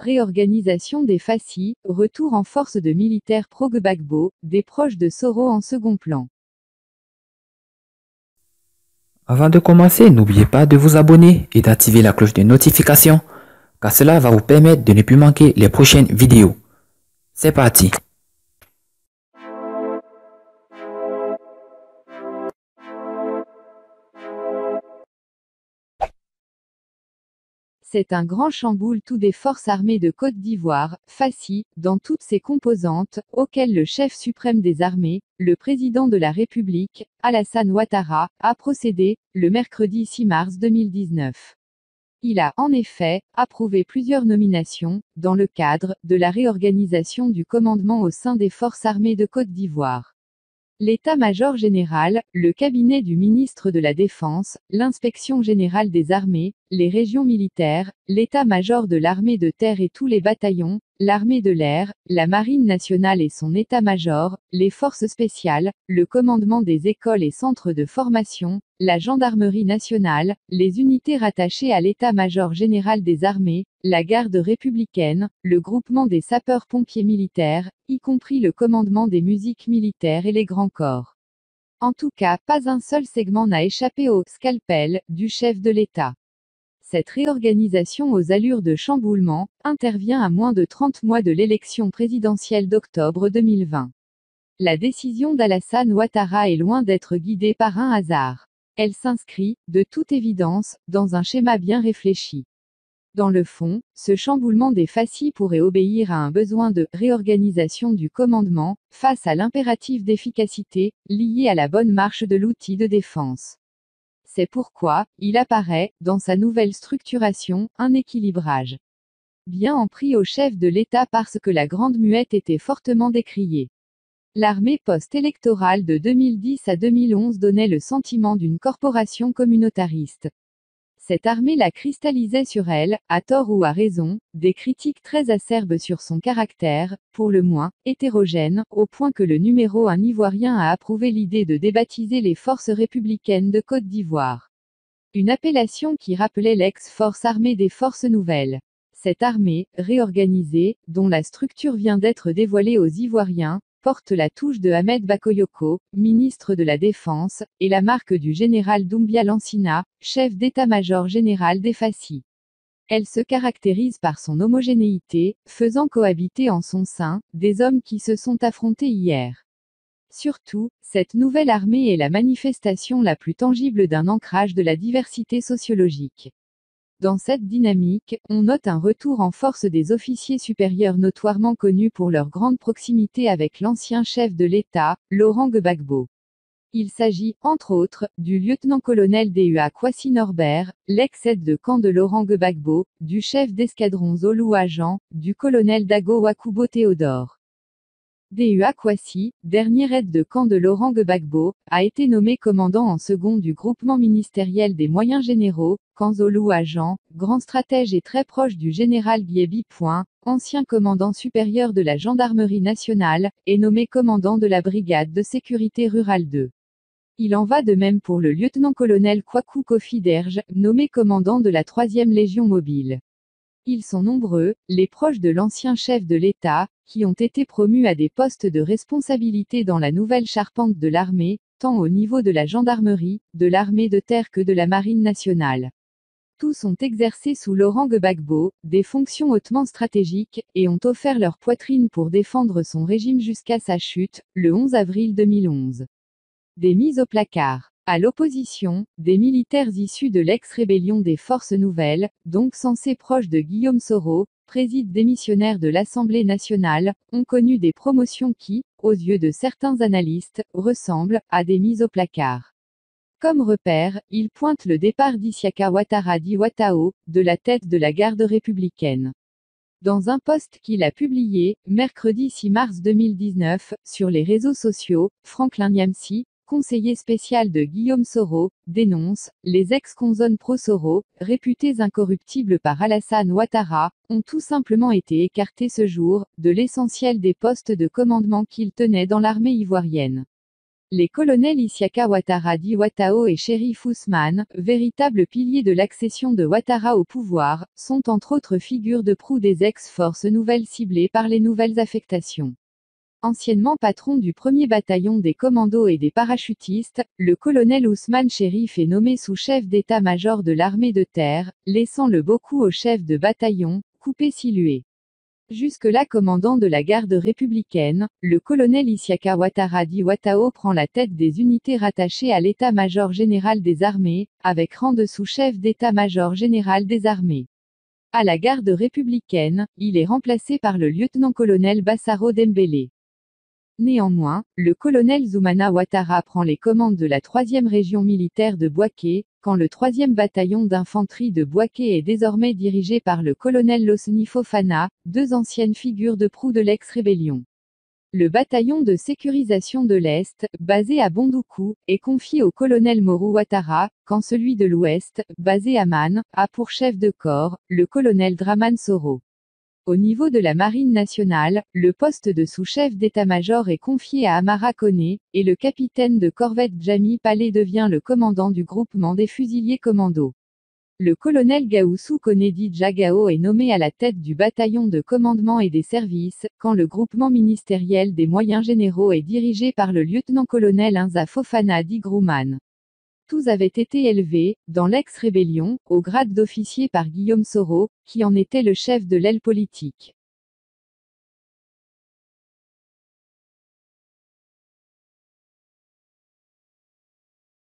réorganisation des Fassi, retour en force de militaires pro-Gbagbo, des proches de Soro en second plan. Avant de commencer, n'oubliez pas de vous abonner et d'activer la cloche de notification, car cela va vous permettre de ne plus manquer les prochaines vidéos. C'est parti! C'est un grand chamboule-tout des forces armées de Côte d'Ivoire, Fassi, dans toutes ses composantes, auquel le chef suprême des armées, le président de la République, Alassane Ouattara, a procédé, le mercredi 6 mars 2019. Il a, en effet, approuvé plusieurs nominations, dans le cadre de la réorganisation du commandement au sein des forces armées de Côte d'Ivoire. L'état-major général, le cabinet du ministre de la Défense, l'inspection générale des armées, les régions militaires, l'état-major de l'armée de terre et tous les bataillons, l'armée de l'air, la marine nationale et son état-major, les forces spéciales, le commandement des écoles et centres de formation, la gendarmerie nationale, les unités rattachées à l'état-major général des armées, la garde républicaine, le groupement des sapeurs-pompiers militaires, y compris le commandement des musiques militaires et les grands corps. En tout cas, pas un seul segment n'a échappé au « scalpel » du chef de l'État. Cette réorganisation aux allures de chamboulement intervient à moins de 30 mois de l'élection présidentielle d'octobre 2020. La décision d'Alassane Ouattara est loin d'être guidée par un hasard. Elle s'inscrit, de toute évidence, dans un schéma bien réfléchi. Dans le fond, ce chamboulement des Fassi pourrait obéir à un besoin de réorganisation du commandement, face à l'impératif d'efficacité, lié à la bonne marche de l'outil de défense. C'est pourquoi, il apparaît, dans sa nouvelle structuration, un équilibrage bien en pris au chef de l'État parce que la Grande Muette était fortement décriée. L'armée post-électorale de 2010 à 2011 donnait le sentiment d'une corporation communautariste. Cette armée la cristallisait sur elle, à tort ou à raison, des critiques très acerbes sur son caractère, pour le moins, hétérogène, au point que le numéro 1 ivoirien a approuvé l'idée de débaptiser les forces républicaines de Côte d'Ivoire. Une appellation qui rappelait l'ex-force armée des forces nouvelles. Cette armée, réorganisée, dont la structure vient d'être dévoilée aux Ivoiriens, porte la touche de Ahmed Bakoyoko, ministre de la Défense, et la marque du général Doumbia Lancina, chef d'état-major général des Fassi. Elle se caractérise par son homogénéité, faisant cohabiter en son sein des hommes qui se sont affrontés hier. Surtout, cette nouvelle armée est la manifestation la plus tangible d'un ancrage de la diversité sociologique. Dans cette dynamique, on note un retour en force des officiers supérieurs notoirement connus pour leur grande proximité avec l'ancien chef de l'État, Laurent Gbagbo. Il s'agit, entre autres, du lieutenant-colonel DUA Kwasi Norbert, l'ex-aide de camp de Laurent Gbagbo, du chef d'escadron Zolou Agent, du colonel Dago Wakubo Théodore. DUA Kwasi, dernier aide de camp de Laurent Gbagbo, a été nommé commandant en second du groupement ministériel des moyens généraux, quand Zolou Agent, grand stratège et très proche du général Guiebi. Ancien commandant supérieur de la gendarmerie nationale, est nommé commandant de la brigade de sécurité rurale 2. Il en va de même pour le lieutenant-colonel Kwaku Kofi Derge, nommé commandant de la 3e Légion mobile. Ils sont nombreux, les proches de l'ancien chef de l'État, qui ont été promus à des postes de responsabilité dans la nouvelle charpente de l'armée, tant au niveau de la gendarmerie, de l'armée de terre que de la marine nationale. Tous ont exercé sous Laurent Gbagbo, des fonctions hautement stratégiques, et ont offert leur poitrine pour défendre son régime jusqu'à sa chute, le 11 avril 2011. Des mises au placard. À l'opposition, des militaires issus de l'ex-rébellion des Forces Nouvelles, donc censés proches de Guillaume Soro, président démissionnaire de l'Assemblée nationale, ont connu des promotions qui, aux yeux de certains analystes, ressemblent à des mises au placard. Comme repère, ils pointent le départ d'Isiaka Ouattara dit Ouattao, de la tête de la garde républicaine. Dans un post qu'il a publié, mercredi 6 mars 2019, sur les réseaux sociaux, Franklin Nyamsi, conseiller spécial de Guillaume Soro, dénonce « Les ex-consonnes pro-Soro, réputés incorruptibles par Alassane Ouattara, ont tout simplement été écartés ce jour, de l'essentiel des postes de commandement qu'ils tenaient dans l'armée ivoirienne. Les colonels Isiaka Ouattara dit Ouattao et Chérif Ousmane, véritables piliers de l'accession de Ouattara au pouvoir, sont entre autres figures de proue des ex-forces nouvelles ciblées par les nouvelles affectations. Anciennement patron du 1er bataillon des commandos et des parachutistes, le colonel Ousmane Chérif est nommé sous-chef d'état-major de l'armée de terre, laissant le beau coup au chef de bataillon, Coupé Silué. Jusque-là commandant de la garde républicaine, le colonel Isiaka Ouattara dit Ouattao prend la tête des unités rattachées à l'état-major général des armées, avec rang de sous-chef d'état-major général des armées. À la garde républicaine, il est remplacé par le lieutenant-colonel Bassaro Dembélé. Néanmoins, le colonel Zoumana Ouattara prend les commandes de la 3e région militaire de Bouaké, quand le 3e bataillon d'infanterie de Bouaké est désormais dirigé par le colonel Losni Fofana, deux anciennes figures de proue de l'ex-rébellion. Le bataillon de sécurisation de l'Est, basé à Bondoukou, est confié au colonel Morou Ouattara, quand celui de l'Ouest, basé à Man, a pour chef de corps, le colonel Draman Soro. Au niveau de la Marine nationale, le poste de sous-chef d'état-major est confié à Amara Koné, et le capitaine de corvette Jami Palé devient le commandant du groupement des fusiliers commandos. Le colonel Gaoussou Koné dit Jagao est nommé à la tête du bataillon de commandement et des services, quand le groupement ministériel des moyens généraux est dirigé par le lieutenant-colonel Inza Fofana dit Grouman. Tous avaient été élevés, dans l'ex-rébellion, au grade d'officier par Guillaume Soro, qui en était le chef de l'aile politique.